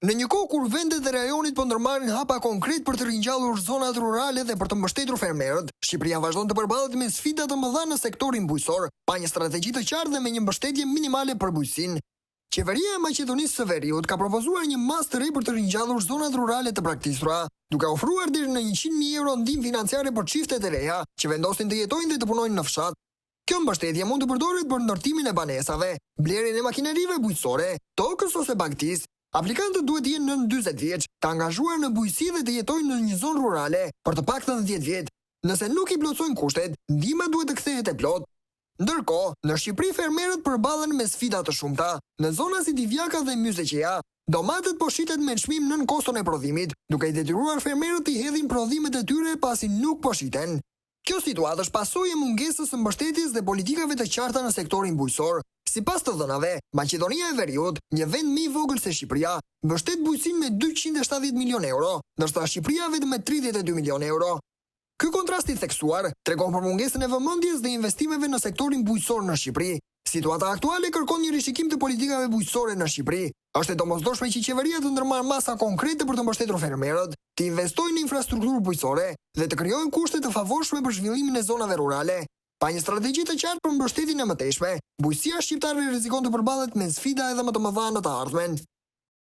Në një kohë kur vendet e rajonit po ndërmarrin hapa konkret për të ringjallur zonat rurale dhe për të mbështetur fermerët, Shqipëria vazhdon të përballet me sfida të mëdha në sektorin bujqësor, pa një strategji të qartë dhe me një mbështetje minimale për bujqësinë. Qeveria e Maqedonisë së Veriut ka propozuar një mas të re për të ringjallur zonat rurale të braktisura, duke ofruar deri në 100.000 euro ndihmë financiare për çiftet e reja që vendosin të jetojnë dhe të punojnë në fshat. Kjo mbështetje mund të përdoret për ndërtimin e banesave, blerjen e makinerive bujqësore, tokës ose bagtis. Aplikantët duhet të jenë nën 40 vjeç, të angazhuar në bujqësi dhe të jetojnë në një zonë rurale për të paktën 10 vjet. Nëse nuk i plotësojnë kushtet, ndihma duhet të kthehet e plot. Ndërkohë, në Shqipëri fermerët përballen me sfida të shumta. Në zona si Divjaka dhe Myzeqeja, domatet po shitet me çmim nën koston e prodhimit, duke i detyruar fermerët të hedhin prodhimet e tyre pasi nuk po shiten. Kjo situatë është pasojë e mungesës së mbështetjes dhe politikave të qarta në sektorin bujqësor. Sipas të dhënave, Maqedonia e Veriut, një vend më i vogël se Shqipëria, mbështet bujqësinë me 270 milion euro, ndërsa Shqipëria vetëm me 32 milion euro. Ky kontrast i theksuar tregon për mungesën e vëmendjes dhe investimeve në sektorin bujqësor në Shqipëri. Situata aktuale kërkon një rishikim të politikave bujqësore në Shqipëri. Është e domosdoshme që qeveria të ndërmarrë masa konkrete për të mbështetur fermerët, të investojnë në infrastrukturë bujqësore dhe të krijojnë kushte të favorshme për zhvillimin e zonave rurale. Pa një strategji të qartë për mbështetjen e mëtejshme, bujqësia shqiptare rrezikon të përballet me sfida edhe më të mëdha në të ardhmen.